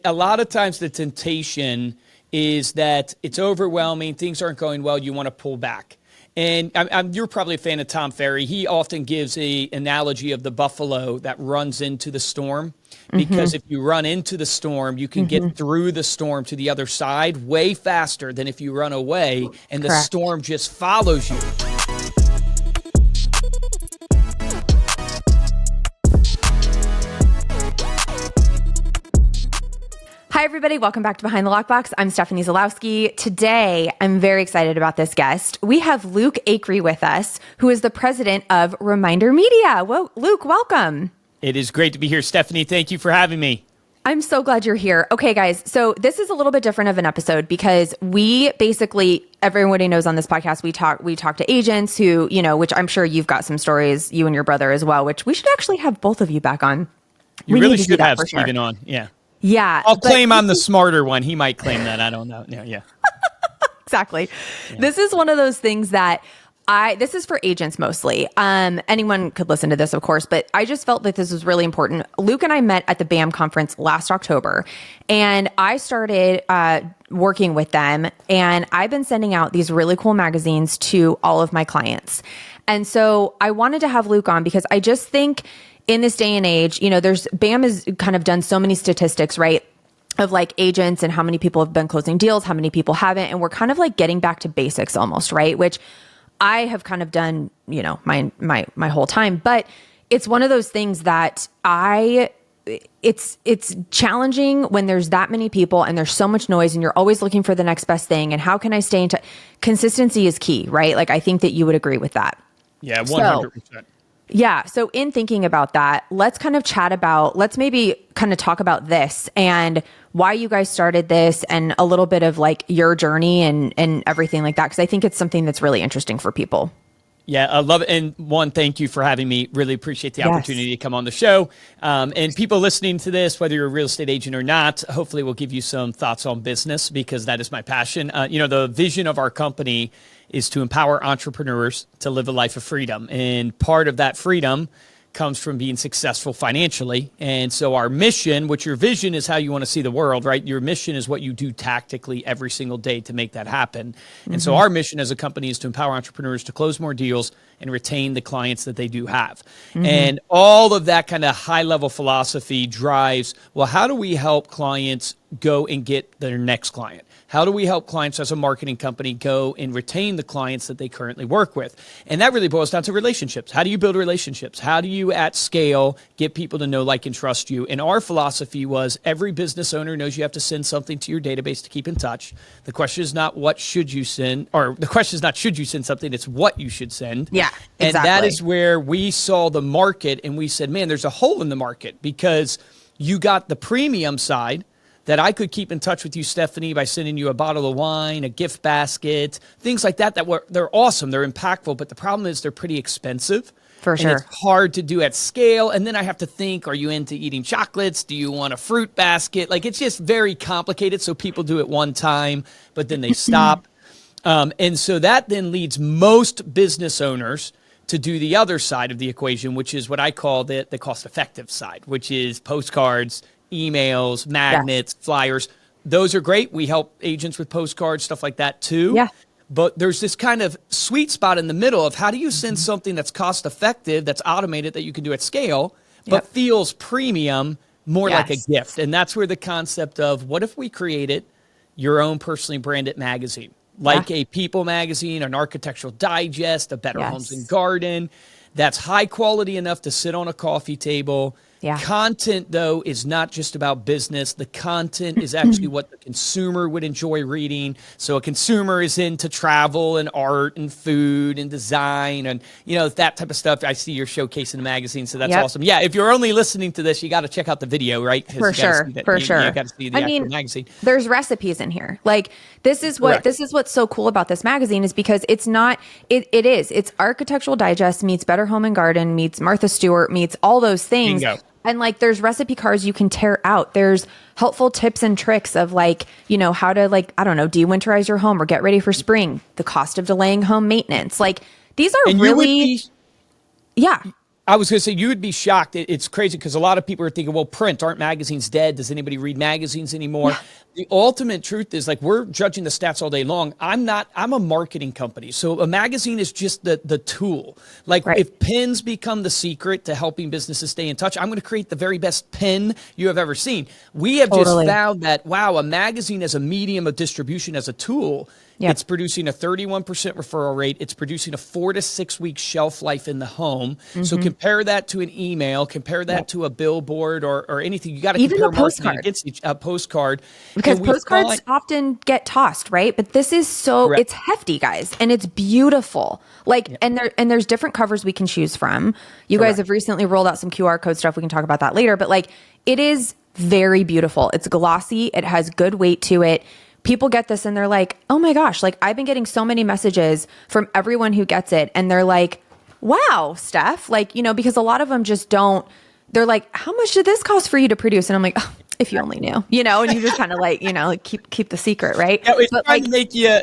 A lot of times the temptation is that it's overwhelming, things aren't going well, you want to pull back. And you're probably a fan of Tom Ferry. He often gives an analogy of the buffalo that runs into the storm. Because if you run into the storm, you can get through the storm to the other side way faster than if you run away and the storm just follows you. Hi, everybody. Welcome back to Behind the Lockbox. I'm Stephanie Zalowski. Today, I'm very excited about this guest. We have Luke Acree with us, who is the president of Reminder Media. Well, Luke, welcome. It is great to be here, Stephanie. Thank you for having me. I'm so glad you're here. Okay, guys. So this is a little bit different of an episode because we basically, everybody knows on this podcast, we talk to agents who, which I'm sure you've got some stories, you and your brother as well, which we should actually have both of you back on. You really should have Stephen on. Yeah. Yeah. I'll claim I'm the smarter one. He might claim that. I don't know. Yeah. Exactly. Yeah. This is one of those things that this is for agents mostly. Anyone could listen to this, of course, but I just felt that this was really important. Luke and I met at the BAM conference last October, and I started working with them, and I've been sending out these really cool magazines to all of my clients. And so I wanted to have Luke on because I just think in this day and age, BAM has kind of done so many statistics, right? Of like agents and how many people have been closing deals, how many people haven't. And we're kind of like getting back to basics almost, right? Which I have kind of done, my whole time, but it's one of those things that it's challenging when there's that many people and there's so much noise and you're always looking for the next best thing. And how can I stay in touch? Consistency is key, right? Like, I think that you would agree with that. Yeah, 100%. Yeah. So in thinking about that, let's maybe kind of talk about this and why you guys started this and a little bit of like your journey and everything like that. Cause I think it's something that's really interesting for people. Yeah, I love it. And one, thank you for having me. Really appreciate the opportunity to come on the show. And people listening to this, whether you're a real estate agent or not, hopefully we'll give you some thoughts on business because that is my passion. The vision of our company is to empower entrepreneurs to live a life of freedom. And part of that freedom comes from being successful financially. And so our mission, which your vision is how you want to see the world, right? Your mission is what you do tactically every single day to make that happen. And so our mission as a company is to empower entrepreneurs to close more deals and retain the clients that they do have. And all of that kind of high level philosophy drives, well, how do we help clients go and get their next client? How do we help clients as a marketing company go and retain the clients that they currently work with? And that really boils down to relationships. How do you build relationships? How do you at scale get people to know, like, and trust you? And our philosophy was every business owner knows you have to send something to your database to keep in touch. The question is not what should you send, or the question is not should you send something, it's what you should send. Yeah, exactly. And that is where we saw the market and we said, man, there's a hole in the market because you got the premium side that I could keep in touch with you, Stephanie, by sending you a bottle of wine, a gift basket, things like that they're awesome, they're impactful, but the problem is they're pretty expensive. For sure. And it's hard to do at scale. And then I have to think, are you into eating chocolates? Do you want a fruit basket? Like, it's just very complicated. So people do it one time, but then they stop. And so that then leads most business owners to do the other side of the equation, which is what I call the cost-effective side, which is postcards, emails, magnets, flyers. Those are great. We help agents with postcards, stuff like that too. Yeah. But there's this kind of sweet spot in the middle of how do you send something that's cost-effective, that's automated, that you can do at scale, but feels premium, more like a gift. And that's where the concept of what if we created your own personally branded magazine, like a People magazine, an Architectural Digest, a Better Homes and Garden, that's high quality enough to sit on a coffee table. Yeah. Content, though, is not just about business. The content is actually what the consumer would enjoy reading. So a consumer is into travel and art and food and design and, that type of stuff. I see you're showcasing the magazine, so that's awesome. Yeah, if you're only listening to this, you got to check out the video, right? For sure. You got to see the actual magazine. There's recipes in here. Like, this is what's so cool about this magazine is because it's not, it's Architectural Digest meets Better Home and Garden meets Martha Stewart meets all those things. Bingo. And like, there's recipe cards you can tear out. There's helpful tips and tricks of like, how to de-winterize your home or get ready for spring, the cost of delaying home maintenance. Like, these are I was going to say, you would be shocked. It's crazy because a lot of people are thinking, well, print, aren't magazines dead? Does anybody read magazines anymore? Yeah. The ultimate truth is, like, we're judging the stats all day long. I'm a marketing company. So a magazine is just the tool. Like, if pins become the secret to helping businesses stay in touch, I'm going to create the very best pin you have ever seen. We have just found that, wow, a magazine as a medium of distribution, as a tool, it's producing a 31% referral rate. It's producing a 4 to 6 week shelf life in the home. So compare that to an email, compare that to a billboard or anything. You got to compare marketing against a postcard. Because postcards often get tossed, right? But this is it's hefty, guys, and it's beautiful. Like, and there's different covers we can choose from. You guys have recently rolled out some QR code stuff. We can talk about that later. But, like, it is very beautiful. It's glossy. It has good weight to it. People get this and they're like, oh my gosh, like, I've been getting so many messages from everyone who gets it. And they're like, wow, Steph, like, because a lot of them just don't, they're like, how much did this cost for you to produce? And I'm like, oh, if you only knew, and you just kind of like, like keep the secret, right? Yeah, it's trying to make you,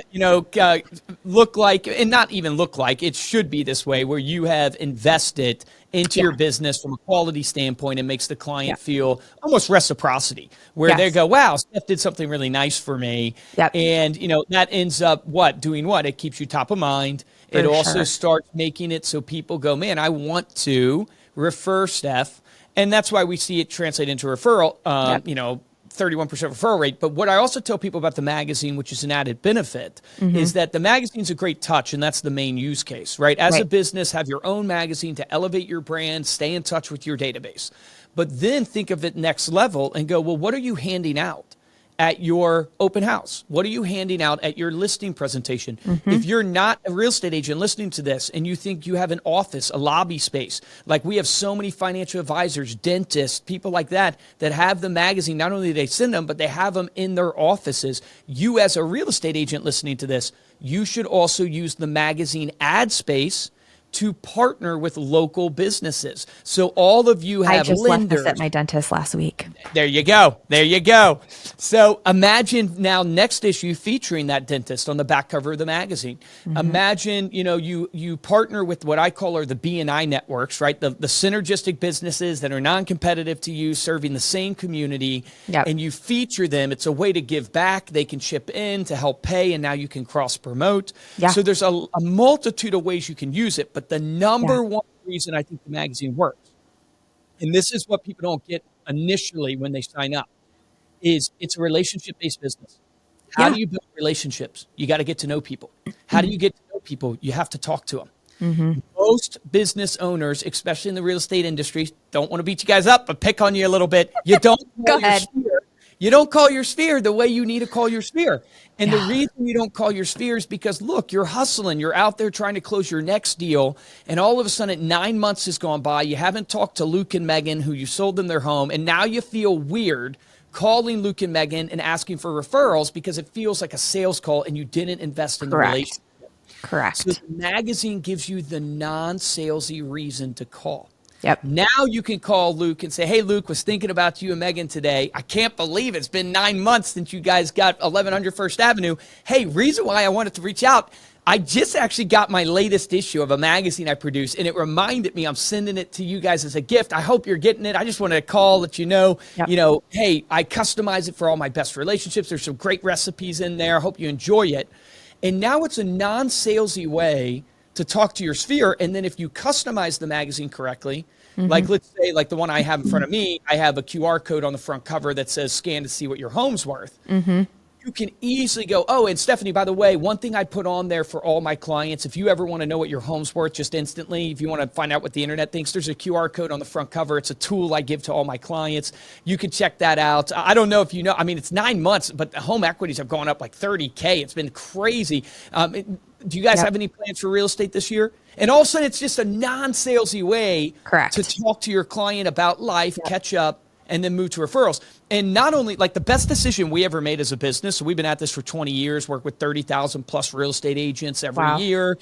look like, and not even look like, it should be this way, where you have invested into your business from a quality standpoint. It makes the client feel almost reciprocity, where they go, wow, Steph did something really nice for me. And, that ends up doing what? It keeps you top of mind. It also starts making it so people go, man, I want to refer Steph. And that's why we see it translate into referral, 31% referral rate. But what I also tell people about the magazine, which is an added benefit, is that the magazine's a great touch, and that's the main use case, right? As a business, have your own magazine to elevate your brand, stay in touch with your database. But then think of it next level and go, well, what are you handing out at your open house? What are you handing out at your listing presentation? If you're not a real estate agent listening to this and you think you have an office, a lobby space, like we have so many financial advisors, dentists, people like that have the magazine. Not only do they send them, but they have them in their offices. You, as a real estate agent listening to this, you should also use the magazine ad space to partner with local businesses. So all of you have lenders. I just left this at my dentist last week. There you go. There you go. So imagine now next issue featuring that dentist on the back cover of the magazine. Imagine, you partner with what I call are the B&I networks, right? The synergistic businesses that are non-competitive to you, serving the same community, and you feature them. It's a way to give back. They can chip in to help pay, and now you can cross-promote. So there's a multitude of ways you can use it, but the number one reason I think the magazine works, and this is what people don't get initially when they sign up, is it's a relationship-based business. How do you build relationships? You got to get to know people. How do you get to know people? You have to talk to them. Most business owners, especially in the real estate industry, don't want to beat you guys up, but pick on you a little bit. You don't Go ahead. You don't call your sphere the way you need to call your sphere. And the reason you don't call your sphere is because, look, you're hustling. You're out there trying to close your next deal. And all of a sudden, 9 months has gone by. You haven't talked to Luke and Megan, who you sold them their home. And now you feel weird calling Luke and Megan and asking for referrals because it feels like a sales call and you didn't invest in the relationship. Correct. So the magazine gives you the non-salesy reason to call. Now you can call Luke and say, hey, Luke, was thinking about you and Megan today. I can't believe it's been 9 months since you guys got 1100 First Avenue. Hey, reason why I wanted to reach out, I just actually got my latest issue of a magazine I produce, and it reminded me I'm sending it to you guys as a gift. I hope you're getting it. I just wanted to call, let you know, hey, I customize it for all my best relationships. There's some great recipes in there. I hope you enjoy it. And now it's a non-salesy way to talk to your sphere. And then if you customize the magazine correctly, like let's say like the one I have in front of me, I have a QR code on the front cover that says scan to see what your home's worth. You can easily go, oh, and Stephanie, by the way, one thing I put on there for all my clients, if you ever want to know what your home's worth just instantly, if you want to find out what the internet thinks, there's a QR code on the front cover. It's a tool I give to all my clients. You can check that out. I don't know if you know, I mean, it's 9 months, but the home equities have gone up like 30K. It's been crazy. Do you guys have any plans for real estate this year? And all of a sudden, it's just a non-salesy way to talk to your client about life, catch up, and then move to referrals. And not only, like the best decision we ever made as a business, so we've been at this for 20 years, work with 30,000 plus real estate agents every year.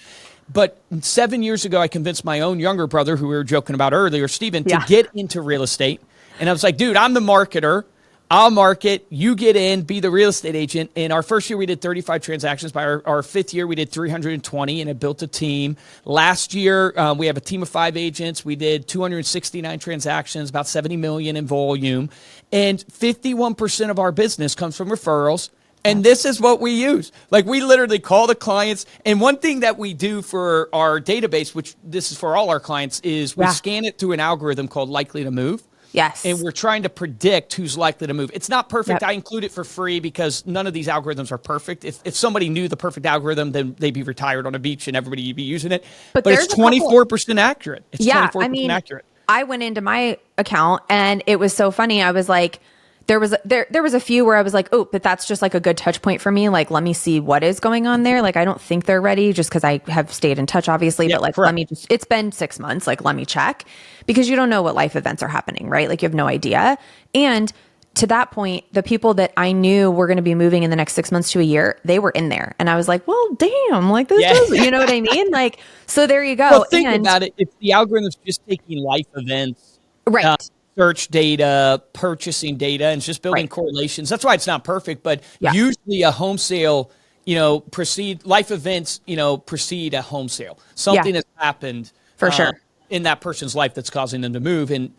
But 7 years ago, I convinced my own younger brother, who we were joking about earlier, Stephen, to get into real estate. And I was like, dude, I'm the marketer. I'll market, you get in, be the real estate agent. In our first year, we did 35 transactions. By our fifth year, we did 320 and it built a team. Last year, we have a team of 5 agents. We did 269 transactions, about 70 million in volume. And 51% of our business comes from referrals. And this is what we use. Like, we literally call the clients. And one thing that we do for our database, which this is for all our clients, is we scan it through an algorithm called Likely to Move. Yes. And we're trying to predict who's likely to move. It's not perfect. I include it for free because none of these algorithms are perfect. If somebody knew the perfect algorithm, then they'd be retired on a beach and everybody would be using it. But it's 24% accurate. It's 24% accurate. I went into my account and it was so funny. I was like, there was a few where I was like, oh, but that's just like a good touch point for me. Like, let me see what is going on there. Like, I don't think they're ready just because I have stayed in touch, obviously. But like, let me just, it's been 6 months. Like, let me check, because you don't know what life events are happening, right? Like, you have no idea. And to that point, the people that I knew were going to be moving in the next 6 months to a year, they were in there. And I was like, well, damn, like this does, you know what I mean? Like, so there you go. Well, think about it. If the algorithm's just taking life events, right. Search data, purchasing data, and it's just building correlations. That's why it's not perfect, but usually a home sale, life events, precede a home sale. Something has happened for sure in that person's life that's causing them to move, and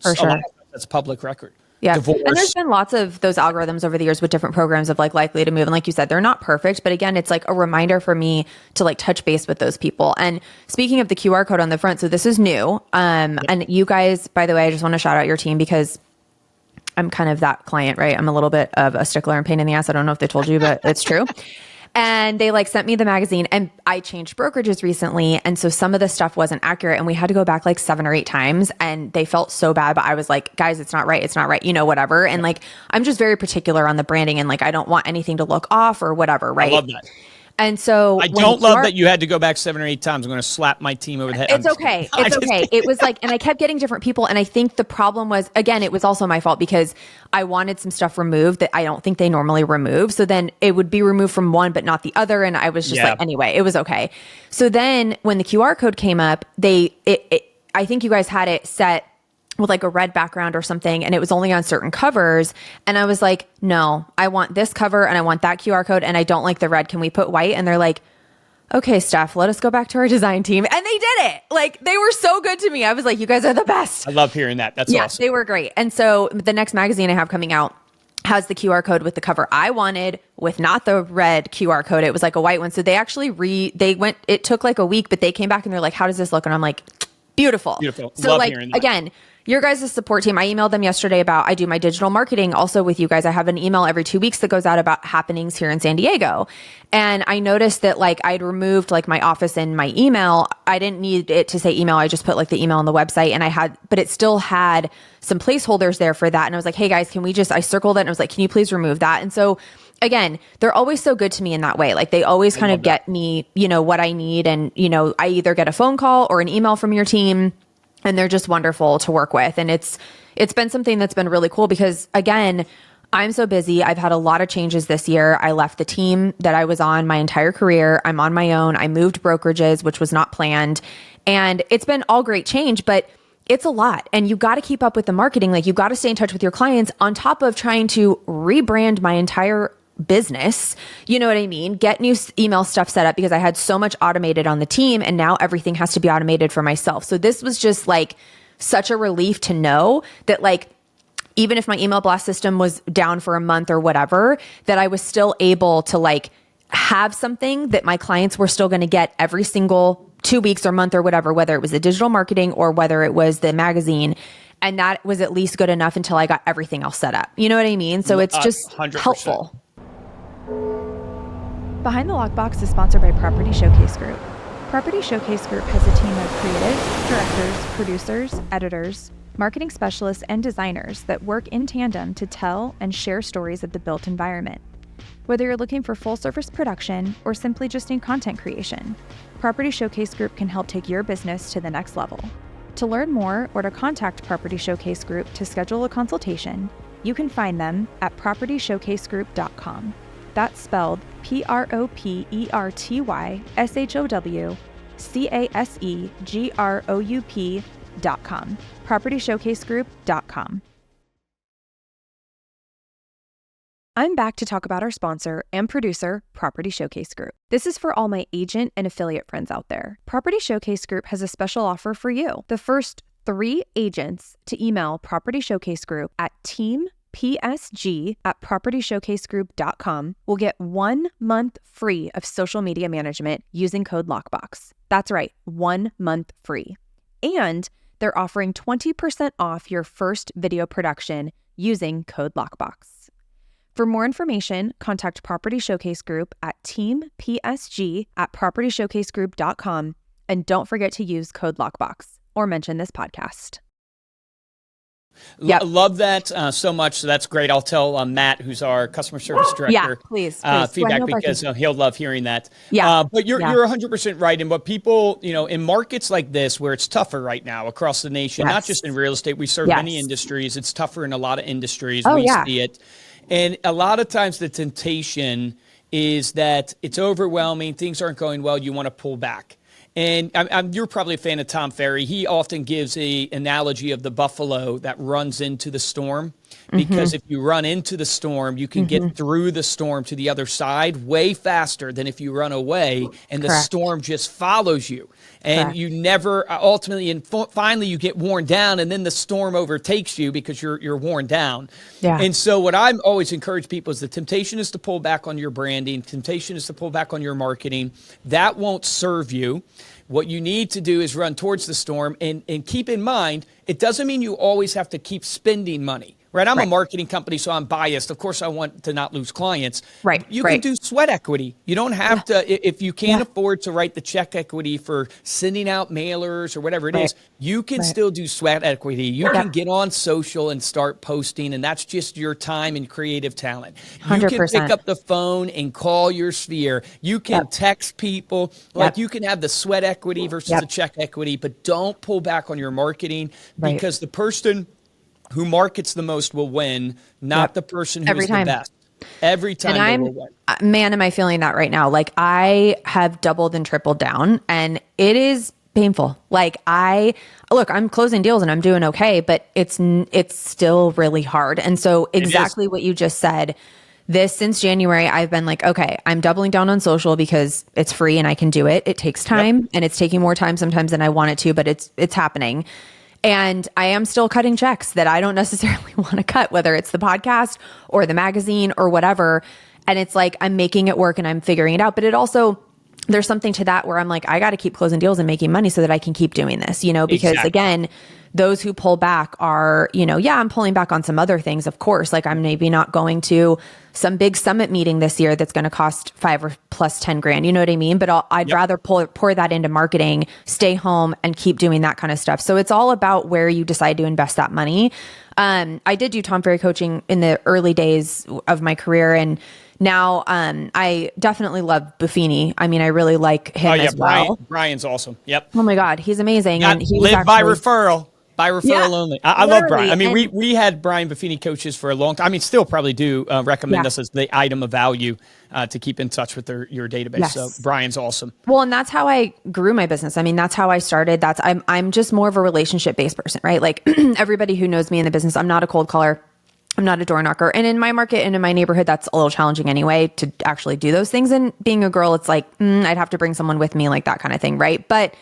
that's public record. Yeah. Divorce. And there's been lots of those algorithms over the years with different programs of like likely to move. And like you said, they're not perfect, but again, it's like a reminder for me to like touch base with those people. And speaking of the QR code on the front, so this is new. And you guys, by the way, I just want to shout out your team because I'm kind of that client, right? I'm a little bit of a stickler and pain in the ass. I don't know if they told you, but it's true. And they like sent me the magazine, and I changed brokerages recently. And so some of the stuff wasn't accurate and we had to go back like 7 or 8 times and they felt so bad, but I was like, guys, it's not right. It's not right. Whatever. And like, I'm just very particular on the branding and like, I don't want anything to look off or whatever. Right. I love that. And so I don't love that you had to go back 7 or 8 times. I'm going to slap my team over the head. It's okay. It's okay. It was like, and I kept getting different people. And I think the problem was, again, it was also my fault because I wanted some stuff removed that I don't think they normally remove. So then it would be removed from one, but not the other. And I was just like, anyway, it was okay. So then when the QR code came up, I think you guys had it set with like a red background or something, and it was only on certain covers. And I was like, no, I want this cover and I want that QR code and I don't like the red. Can we put white? And they're like, okay, Steph, let us go back to our design team. And they did it. Like, they were so good to me. I was like, you guys are the best. I love hearing that. That's awesome. They were great. And so the next magazine I have coming out has the QR code with the cover I wanted, with not the red QR code. It was like a white one. So they actually it took like a week, but they came back and they're like, how does this look? And I'm like, beautiful. So love like, again, your guys' support team, I emailed them yesterday I do my digital marketing also with you guys. I have an email every 2 weeks that goes out about happenings here in San Diego. And I noticed that like I'd removed like my office and my email. I didn't need it to say email. I just put like the email on the website, and but it still had some placeholders there for that. And I was like, hey guys, I circled it and I was like, can you please remove that? And so again, they're always so good to me in that way. Like, they always kind of get me, what I need. And, I either get a phone call or an email from your team, and they're just wonderful to work with. And it's been something that's been really cool because, again, I'm so busy. I've had a lot of changes this year. I left the team that I was on my entire career. I'm on my own. I moved brokerages, which was not planned. And it's been all great change, but it's a lot. And you got to keep up with the marketing. Like, you got to stay in touch with your clients on top of trying to rebrand my entire business. You know what I mean? Get new email stuff set up because I had so much automated on the team, and now everything has to be automated for myself. So this was just like such a relief to know that, like, even if my email blast system was down for a month or whatever, that I was still able to like have something that my clients were still going to get every single 2 weeks or month or whatever, whether it was the digital marketing or whether it was the magazine. And that was at least good enough until I got everything else set up. You know what I mean? So it's just 100%. Helpful. Behind the Lockbox is sponsored by Property Showcase Group. Property Showcase Group has a team of creatives, directors, producers, editors, marketing specialists, and designers that work in tandem to tell and share stories of the built environment. Whether you're looking for full-service production or simply just need content creation, Property Showcase Group can help take your business to the next level. To learn more or to contact Property Showcase Group to schedule a consultation, you can find them at propertyshowcasegroup.com. That's spelled PropertyShowcasegroup.com. PropertyShowcaseGroup.com. I'm back to talk about our sponsor and producer, Property Showcase Group. This is for all my agent and affiliate friends out there. Property Showcase Group has a special offer for you. The first 3 agents to email Property Showcase Group at teampsg@propertyshowcasegroup.com will get 1 month free of social media management using code LOCKBOX. That's right, 1 month free. And they're offering 20% off your first video production using code LOCKBOX. For more information, contact Property Showcase Group at teampsg@propertyshowcasegroup.com, and don't forget to use code LOCKBOX or mention this podcast. Yep. Love that so much. So that's great. I'll tell Matt, who's our customer service director, please. feedback because he'll love hearing that. Yeah. But you're 100% right. And what people, in markets like this, where it's tougher right now across the nation, not just in real estate, we serve many industries. It's tougher in a lot of industries. We see it. And a lot of times the temptation is that it's overwhelming. Things aren't going well. You want to pull back. And you're probably a fan of Tom Ferry. He often gives an analogy of the buffalo that runs into the storm. Because if you run into the storm, you can get through the storm to the other side way faster than if you run away and the storm just follows you. And you never ultimately and finally you get worn down, and then the storm overtakes you because you're worn down. Yeah. And so what I'm always encourage people is the temptation is to pull back on your branding. Temptation is to pull back on your marketing. That won't serve you. What you need to do is run towards the storm and keep in mind, it doesn't mean you always have to keep spending money. Right, I'm a marketing company, so I'm biased. Of course, I want to not lose clients. Right, you can do sweat equity. You don't have to, if you can't afford to write the check equity for sending out mailers or whatever it is, you can still do sweat equity. You can get on social and start posting, and that's just your time and creative talent. 100%. You can pick up the phone and call your sphere. You can text people. Like you can have the sweat equity versus the check equity, but don't pull back on your marketing because the person who markets the most will win, not the person who's the best. Every time they will win. Man, am I feeling that right now? Like I have doubled and tripled down, and it is painful. Like I'm closing deals and I'm doing okay, but it's still really hard. And so exactly what you just said, since January, I've been like, okay, I'm doubling down on social because it's free and I can do it. It takes time and it's taking more time sometimes than I want it to, but it's happening. And I am still cutting checks that I don't necessarily want to cut, whether it's the podcast or the magazine or whatever. And it's like, I'm making it work and I'm figuring it out. But it also, there's something to that where I'm like, I got to keep closing deals and making money so that I can keep doing this, because again, those who pull back are, I'm pulling back on some other things, of course. Like I'm maybe not going to some big summit meeting this year that's going to cost $5 or plus 10 grand. You know what I mean? But I'd rather pour that into marketing, stay home and keep doing that kind of stuff. So it's all about where you decide to invest that money. I did do Tom Ferry coaching in the early days of my career, and now I definitely love Buffini. I mean, I really like him as well. Brian's awesome. Yep. Oh my God, he's amazing. And he live by referral. By referral only. I love Brian. I mean, we had Brian Buffini coaches for a long time. I mean, still probably do recommend us as the item of value to keep in touch with your database. Yes. So Brian's awesome. Well, and that's how I grew my business. I mean, that's how I started. I'm just more of a relationship-based person, right? Like everybody who knows me in the business, I'm not a cold caller. I'm not a door knocker. And in my market and in my neighborhood, that's a little challenging anyway to actually do those things. And being a girl, it's like, I'd have to bring someone with me, like that kind of thing, right? But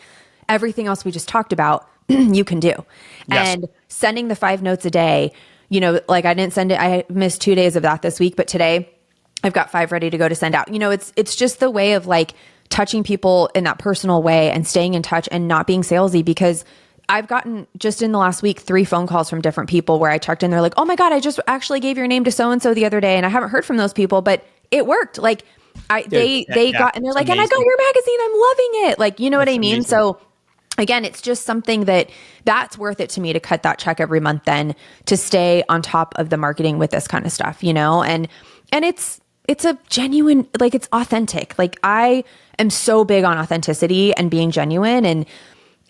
everything else we just talked about, you can do. Yes. And sending the 5 notes a day, like I didn't send it. I missed 2 days of that this week, but today I've got 5 ready to go to send out. It's just the way of like touching people in that personal way and staying in touch and not being salesy, because I've gotten just in the last week 3 phone calls from different people where I checked in. They're like, oh my God, I just actually gave your name to so-and-so the other day and I haven't heard from those people, but it worked. Like they got, and they're like, amazing. And I got your magazine. I'm loving it. Like, you know what I mean? Amazing. So again, it's just something that's worth it to me to cut that check every month then to stay on top of the marketing with this kind of stuff, and it's a genuine, like it's authentic. Like I am so big on authenticity and being genuine,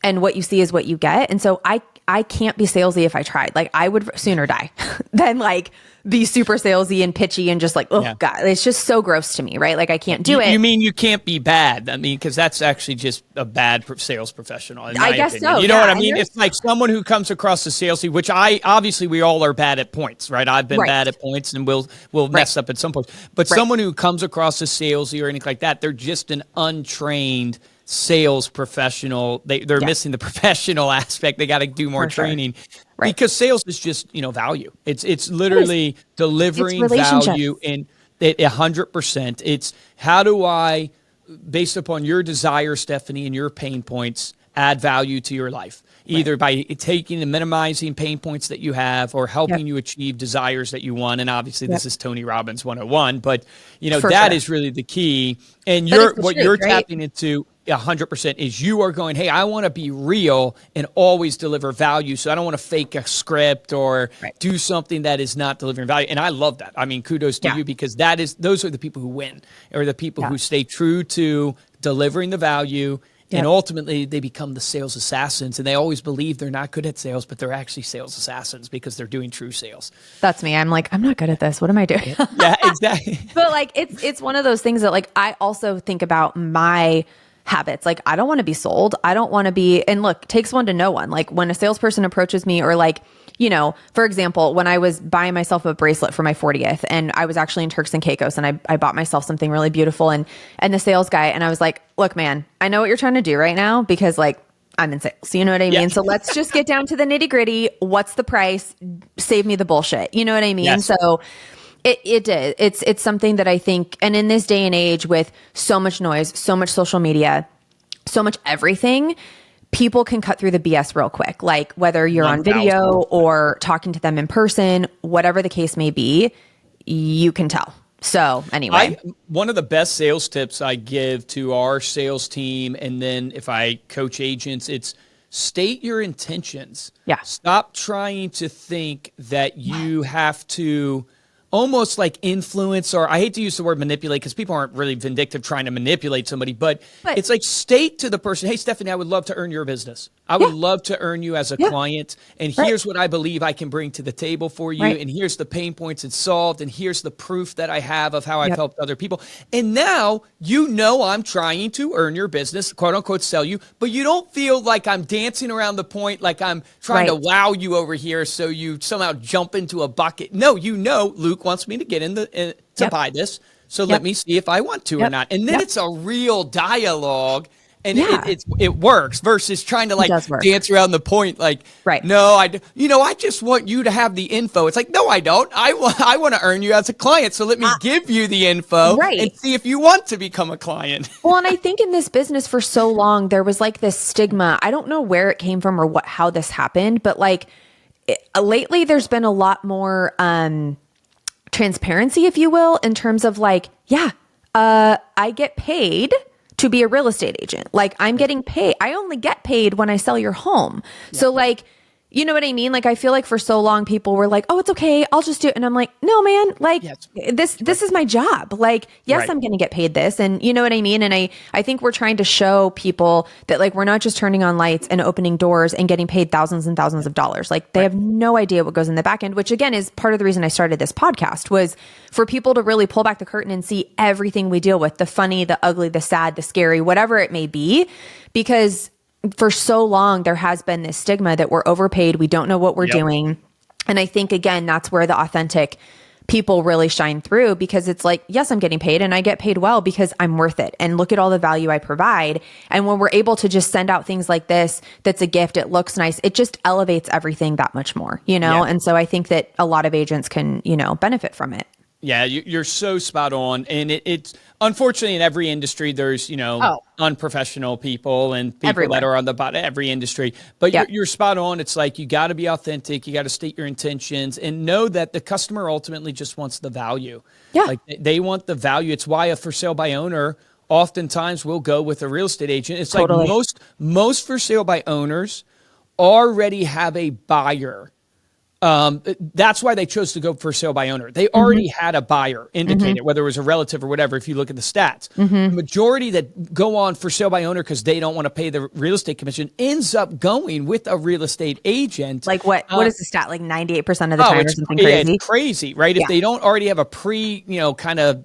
and what you see is what you get. And so I I can't be salesy if I tried. Like I would sooner die than like be super salesy and pitchy and just like, oh God, it's just so gross to me, right? Like I can't do it. You mean you can't be bad? I mean, because that's actually just a bad sales professional. In my I guess opinion. so. You know what I mean? It's like someone who comes across as salesy, which obviously we all are bad at points, right? I've been bad at points and we'll mess up at some point. But someone who comes across as salesy or anything like that, they're just an untrained sales professional. They're missing the professional aspect. They got to do more training because sales is just, value. It's literally delivering value in 100%. It's how do I, based upon your desire, Stephanie, and your pain points, add value to your life, either by taking and minimizing pain points that you have or helping you achieve desires that you want. And obviously this is Tony Robbins 101, but that is really the key. And you're tapping into 100% is you are going, hey, I want to be real and always deliver value. So I don't want to fake a script or do something that is not delivering value. And I love that. I mean, kudos to you because those are the people who win, or the people who stay true to delivering the value. And ultimately they become the sales assassins, and they always believe they're not good at sales, but they're actually sales assassins because they're doing true sales. That's me. I'm like, I'm not good at this. What am I doing? Yeah, exactly. But like, it's one of those things that like, I also think about my habits. Like, I don't want to be sold. I don't want to be, and look, it takes one to know one. Like when a salesperson approaches me or like, for example, when I was buying myself a bracelet for my 40th and I was actually in Turks and Caicos and I bought myself something really beautiful and the sales guy, and I was like, look, man, I know what you're trying to do right now because like I'm in sales, you know what I mean? So let's just get down to the nitty gritty. What's the price? Save me the bullshit. You know what I mean? Yes. So it did. It's something that I think, and in this day and age with so much noise, so much social media, so much everything, people can cut through the BS real quick. Like whether you're on video or talking to them in person, whatever the case may be, you can tell. So anyway, one of the best sales tips I give to our sales team, and then if I coach agents, it's state your intentions. Yeah. Stop trying to think that you have to almost like influence, or I hate to use the word manipulate because people aren't really vindictive trying to manipulate somebody, but it's like state to the person, hey, Stephanie, I would love to earn your business. I would love to earn you as a client. And here's what I believe I can bring to the table for you. And here's the pain points it's solved. And here's the proof that I have of how I've helped other people. And now, I'm trying to earn your business, quote unquote, sell you, but you don't feel like I'm dancing around the point, like I'm trying to wow you over here. So you somehow jump into a bucket. No, Luke wants me to get in to buy this. So let me see if I want to or not. And then it's a real dialogue. And it works versus trying to like dance around the point. Like, no, I just want you to have the info. It's like, no, I don't. I want to earn you as a client. So let me give you the info and see if you want to become a client. Well, and I think in this business for so long, there was like this stigma. I don't know where it came from or how this happened, but like lately there's been a lot more transparency, if you will, in terms of like, I get paid to be a real estate agent. Like I'm getting paid. I only get paid when I sell your home. Yeah. So like, you know what I mean? Like, I feel like for so long people were like, oh, it's okay, I'll just do it. And I'm like, no, man, like this is my job. Like, yes, I'm going to get paid this. And you know what I mean? And I think we're trying to show people that like, we're not just turning on lights and opening doors and getting paid thousands and thousands of dollars. Like they have no idea what goes in the back end, which again is part of the reason I started this podcast, was for people to really pull back the curtain and see everything we deal with, the funny, the ugly, the sad, the scary, whatever it may be, because for so long, there has been this stigma that we're overpaid. We don't know what we're doing. And I think, again, that's where the authentic people really shine through, because it's like, yes, I'm getting paid and I get paid well because I'm worth it. And look at all the value I provide. And when we're able to just send out things like this, that's a gift, it looks nice, it just elevates everything that much more, And so I think that a lot of agents can, benefit from it. Yeah, you're so spot on. And it's unfortunately in every industry, there's, unprofessional people and people everywhere that are on the bottom, every industry. But you're spot on. It's like, you got to be authentic. You got to state your intentions and know that the customer ultimately just wants the value. Yeah. Like they want the value. It's why a for sale by owner oftentimes will go with a real estate agent. It's like most for sale by owners already have a buyer That's why they chose to go for sale by owner. They already had a buyer indicated, whether it was a relative or whatever, if you look at the stats. The majority that go on for sale by owner because they don't want to pay the real estate commission ends up going with a real estate agent. Like what is the stat? Like 98% of the time or something crazy? Yeah, it's crazy, right? If they don't already have a kind of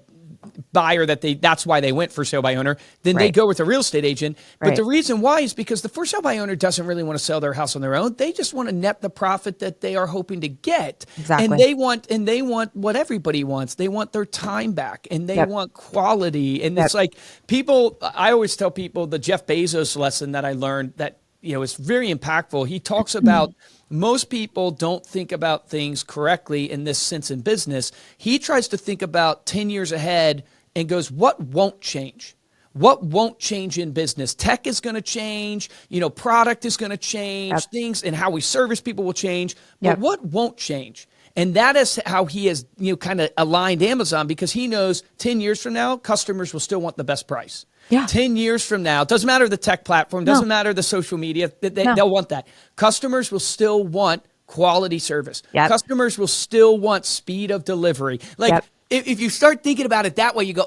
buyer that's why they went for sale by owner, then they go with a real estate agent. But the reason why is because the for sale by owner doesn't really want to sell their house on their own. They just want to net the profit that they are hoping to get. Exactly. And they want what everybody wants. They want their time back and they want quality. And it's like I always tell people the Jeff Bezos lesson that I learned that, is very impactful. He talks about most people don't think about things correctly in this sense in business. He tries to think about 10 years ahead and goes, what won't change? What won't change in business? Tech is going to change, product is going to change, things and how we service people will change, but what won't change? And that is how he has, kind of aligned Amazon because he knows 10 years from now, customers will still want the best price. Yeah. 10 years from now, doesn't matter the tech platform, doesn't matter the social media, they'll want that. Customers will still want quality service. Customers will still want speed of delivery. If you start thinking about it that way, you go,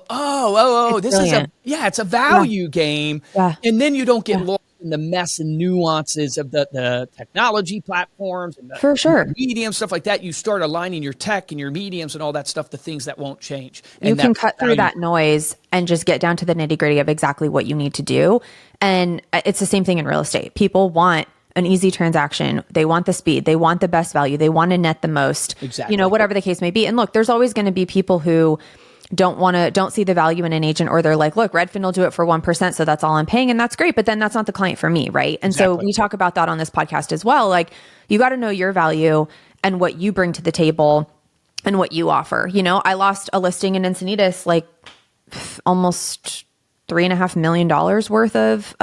this brilliant. It's a value game. And then you don't get lost in the mess and nuances of the technology platforms and the medium, stuff like that. You start aligning your tech and your mediums and all that stuff to things that won't change. You can cut through that noise and just get down to the nitty gritty of exactly what you need to do. And it's the same thing in real estate. People want an easy transaction. They want the speed. They want the best value. They want to net the most, whatever the case may be. And look, there's always going to be people who don't see the value in an agent, or they're like, look, Redfin will do it for 1%. So that's all I'm paying. And that's great. But then that's not the client for me. Right. And so we talk about that on this podcast as well. Like you got to know your value and what you bring to the table and what you offer. I lost a listing in Encinitas, like almost $3.5 million worth of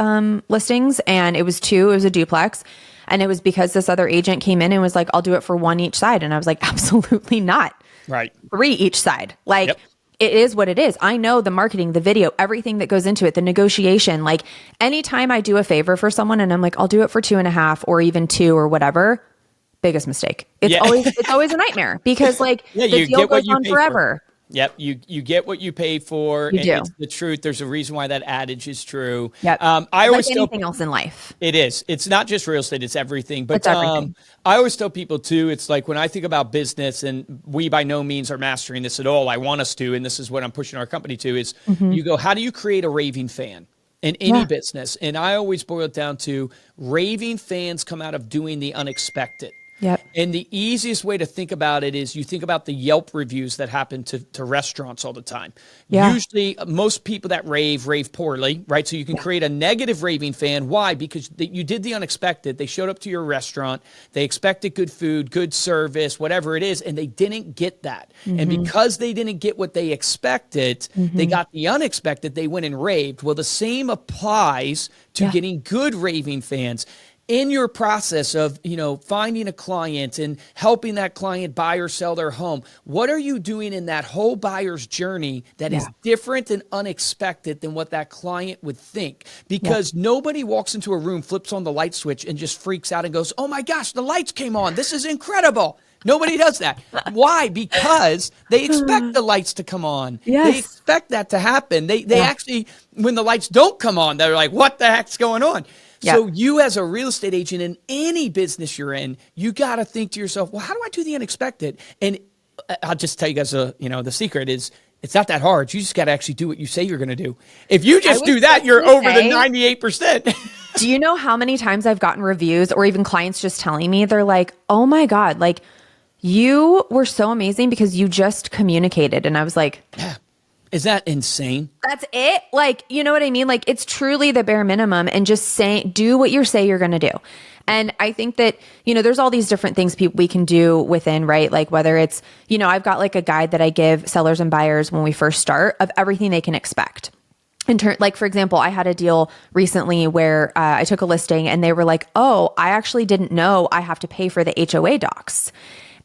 listings. And it was a duplex. And it was because this other agent came in and was like, I'll do it for one each side. And I was like, absolutely not. Right. 3 each side. Like it is what it is. I know the marketing, the video, everything that goes into it, the negotiation. Like anytime I do a favor for someone and I'm like, I'll do it for 2.5 or even 2 or whatever, biggest mistake. It's always a nightmare because the deal goes on forever. Yep. You get what you pay for. You do. It's the truth. There's a reason why that adage is true. Yep. I always like anything else in life. It is. It's not just real estate. It's everything. But it's everything. I always tell people too, it's like when I think about business, and we by no means are mastering this at all. I want us to, and this is what I'm pushing our company to, is you go, how do you create a raving fan in any business? And I always boil it down to raving fans come out of doing the unexpected. Yep. And the easiest way to think about it is you think about the Yelp reviews that happen to restaurants all the time. Yeah. Usually most people that rave poorly, right? So you can create a negative raving fan. Why? Because you did the unexpected. They showed up to your restaurant. They expected good food, good service, whatever it is, and they didn't get that. And because they didn't get what they expected, they got the unexpected, they went and raved. Well, the same applies to getting good raving fans. In your process of, finding a client and helping that client buy or sell their home, what are you doing in that whole buyer's journey that is different and unexpected than what that client would think? Because nobody walks into a room, flips on the light switch and just freaks out and goes, oh my gosh, the lights came on. This is incredible. Nobody does that. Why? Because they expect the lights to come on. Yes. They expect that to happen. They actually, when the lights don't come on, they're like, what the heck's going on? So you as a real estate agent in any business you're in, you got to think to yourself, well, how do I do the unexpected? And I'll just tell you guys, the secret is it's not that hard. You just got to actually do what you say you're going to do. If you just do that, you're over the 98%. Do you know how many times I've gotten reviews or even clients just telling me, they're like, oh my God, like you were so amazing because you just communicated. And I was like, is that insane? That's it. Like, you know what I mean? Like it's truly the bare minimum and just do what you say you're going to do. And I think that, there's all these different things we can do within, right? Like whether it's, I've got like a guide that I give sellers and buyers when we first start of everything they can expect. Like, for example, I had a deal recently where I took a listing and they were like, oh, I actually didn't know I have to pay for the HOA docs.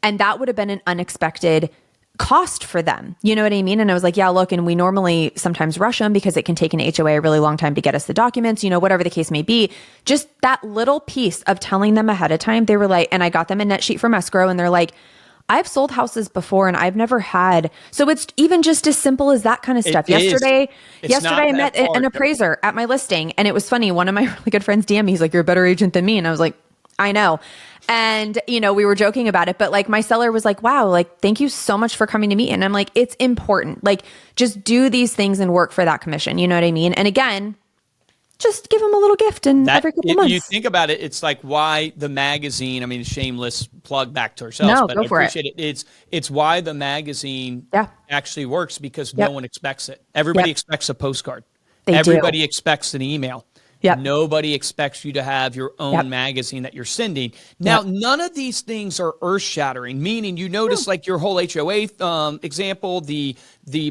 And that would have been an unexpected cost for them. You know what I mean? And I was like, yeah, look, and we normally sometimes rush them because it can take an HOA a really long time to get us the documents, whatever the case may be. Just that little piece of telling them ahead of time, they were like, and I got them a net sheet from escrow, and they're like, I've sold houses before and I've never had. So it's even just as simple as that kind of stuff. Yesterday I met an appraiser at my listing, and it was funny. One of my really good friends DM me, he's like, you're a better agent than me. And I was like, I know. And, we were joking about it, but like my seller was like, wow, like, thank you so much for coming to me. And I'm like, it's important. Like, just do these things and work for that commission. You know what I mean? And again, just give them a little gift every couple months. You think about it, it's like why the magazine, I mean, shameless plug back to ourselves, but I appreciate it. It's why the magazine actually works, because no one expects it. Everybody expects a postcard. Everybody expects an email. Yep. Nobody expects you to have your own magazine that you're sending. Now, none of these things are earth-shattering, meaning you notice like your whole HOA example, the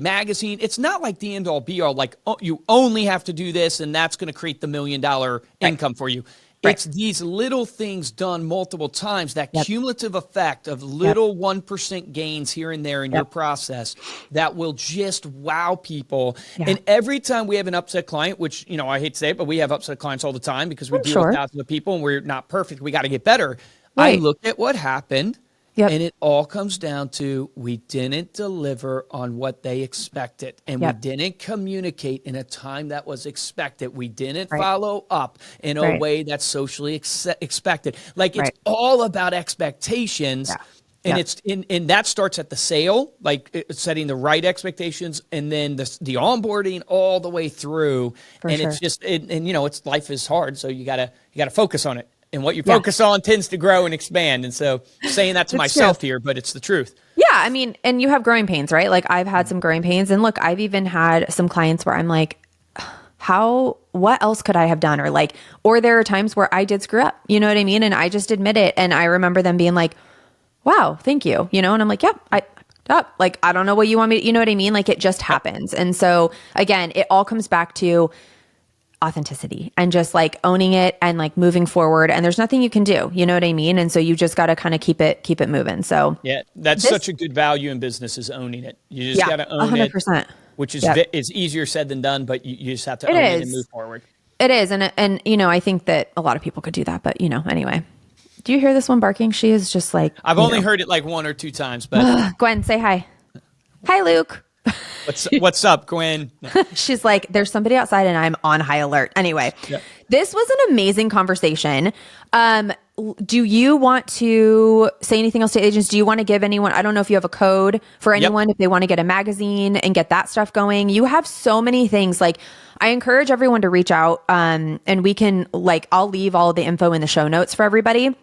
magazine, it's not like the end-all be-all, like you only have to do this and that's going to create the $1 million income for you. It's these little things done multiple times, that cumulative effect of little 1% gains here and there in your process that will just wow people. And every time we have an upset client, which, I hate to say it, but we have upset clients all the time because we deal with thousands of people and we're not perfect. We got to get better. I look at what happened. And it all comes down to we didn't deliver on what they expected, and we didn't communicate in a time that was expected. We didn't follow up in a way that's socially expected. Like it's all about expectations. And it's and that starts at the sale, like setting the right expectations, and then the onboarding all the way through. It's just it's life is hard, so you gotta focus on it. And what you focus on tends to grow and expand. And so saying that to myself here, but it's the truth. Yeah. I mean, and you have growing pains, right? Like I've had some growing pains, and look, I've even had some clients where I'm like, what else could I have done? Or there are times where I did screw up, you know what I mean? And I just admit it. And I remember them being like, wow, thank you. And I'm like, yep, I don't know what you want me to, you know what I mean? Like it just happens. And so again, it all comes back to authenticity and just like owning it and like moving forward, and there's nothing you can do, you know what I mean? And so you just got to kind of keep it moving. So that's such a good value in business, is owning it. You just got to own 100%. It, which is easier said than done, but you just have to own it and move forward. It is. And I think that a lot of people could do that, but anyway, do you hear this one barking? She is just like, I've only heard it like 1 or 2 times, but Gwen, say hi. Hi, Luke. What's up, Gwen? She's like, there's somebody outside and I'm on high alert. Anyway, this was an amazing conversation. Do you want to say anything else to agents? Do you want to give anyone, I don't know if you have a code for anyone, if they want to get a magazine and get that stuff going. You have so many things. Like I encourage everyone to reach out, and we can I'll leave all of the info in the show notes for everybody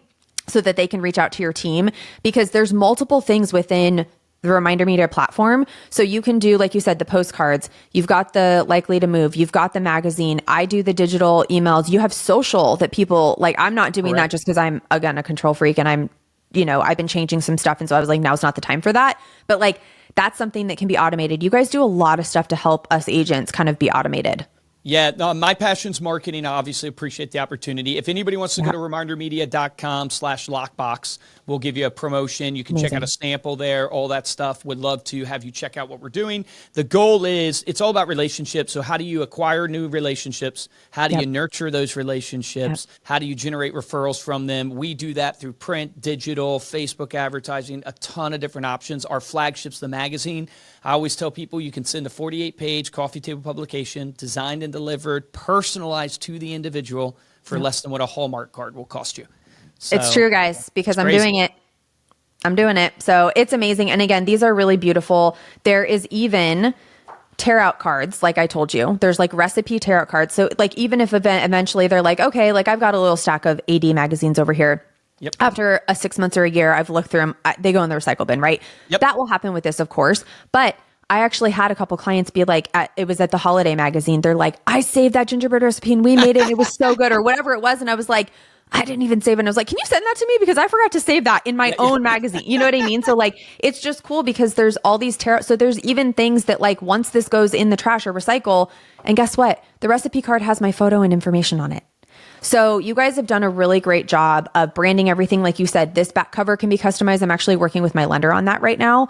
so that they can reach out to your team, because there's multiple things within the Reminder Media platform. So you can do, like you said, the postcards, you've got the likely to move, you've got the magazine. I do the digital emails. You have social that people I'm not doing that just because I'm again a control freak and I'm, I've been changing some stuff. And so I was like, now's not the time for that. But that's something that can be automated. You guys do a lot of stuff to help us agents kind of be automated. Yeah, no, my passion's marketing. I obviously appreciate the opportunity. If anybody wants to go to remindermedia.com/lockbox, we'll give you a promotion. You can check out a sample there, all that stuff. Would love to have you check out what we're doing. The goal is, it's all about relationships. So how do you acquire new relationships? How do you nurture those relationships? How do you generate referrals from them? We do that through print, digital, Facebook advertising, a ton of different options. Our flagship's the magazine. I always tell people you can send a 48-page coffee table publication, designed and delivered, personalized to the individual for less than what a Hallmark card will cost you. So, it's true, guys, because I'm doing it. I'm doing it. So it's amazing. And again, these are really beautiful. There is even tear out cards. Like I told you, there's recipe tear out cards. So even if eventually they're like, okay, I've got a little stack of AD magazines over here. Yep. After 6 months or a year, I've looked through them. They go in the recycle bin, right? Yep. That will happen with this, of course. But I actually had a couple clients be like, it was at the holiday magazine. They're like, I saved that gingerbread recipe and we made it. It was so good, or whatever it was. And I was like, I didn't even save it. And I was like, can you send that to me? Because I forgot to save that in my own magazine. You know what I mean? So it's just cool because there's all these so there's even things that once this goes in the trash or recycle, and guess what? The recipe card has my photo and information on it. So you guys have done a really great job of branding everything. Like you said, this back cover can be customized. I'm actually working with my lender on that right now.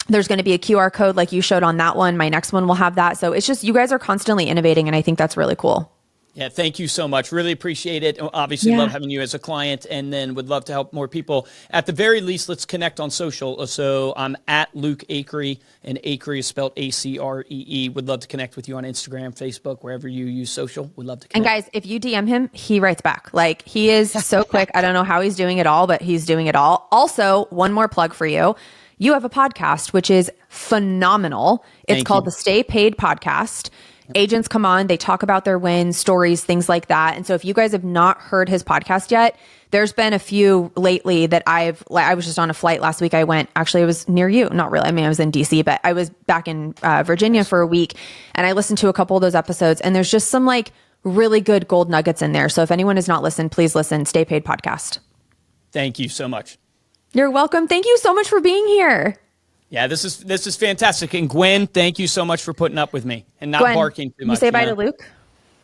There's going to be a QR code like you showed on that one. My next one will have that. So it's just, you guys are constantly innovating, and I think that's really cool. Yeah, thank you so much. Really appreciate it. Obviously, love having you as a client, and then would love to help more people. At the very least, let's connect on social. So I'm at Luke Acree, and Acree is spelled Acree. Would love to connect with you on Instagram, Facebook, wherever you use social. Would love to connect. And guys, if you DM him, he writes back. Like, he is so quick. I don't know how he's doing it all, but he's doing it all. Also, one more plug for you. You have a podcast, which is phenomenal. It's called the Stay Paid Podcast. Agents come on, they talk about their wins, stories, things like that. And so if you guys have not heard his podcast yet, there's been a few lately that I was just on a flight last week. I was near you. Not really. I mean, I was in DC, but I was back in Virginia for a week, and I listened to a couple of those episodes, and there's just some like really good gold nuggets in there. So if anyone has not listened, please listen. Stay Paid Podcast. Thank you so much. You're welcome. Thank you so much for being here. Yeah, this is fantastic. And Gwen, thank you so much for putting up with me and not barking too much. You say bye to Luke?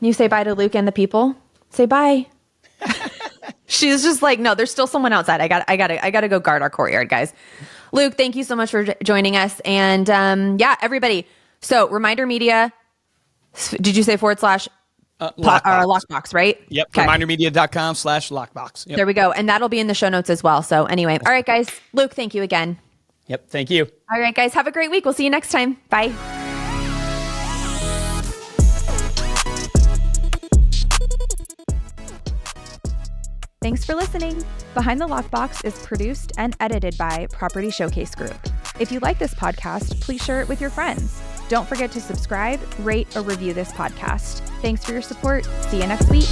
You say bye to Luke and the people? Say bye. She's just like, no, there's still someone outside. I gotta go guard our courtyard, guys. Luke, thank you so much for joining us. And everybody. So Reminder Media, did you say / lockbox, right? Yep. Okay. Remindermedia.com/lockbox. Yep. There we go. And that'll be in the show notes as well. So anyway, all right, guys. Luke, thank you again. Yep. Thank you. All right, guys. Have a great week. We'll see you next time. Bye. Thanks for listening. Behind the Lockbox is produced and edited by Property Showcase Group. If you like this podcast, please share it with your friends. Don't forget to subscribe, rate, or review this podcast. Thanks for your support. See you next week.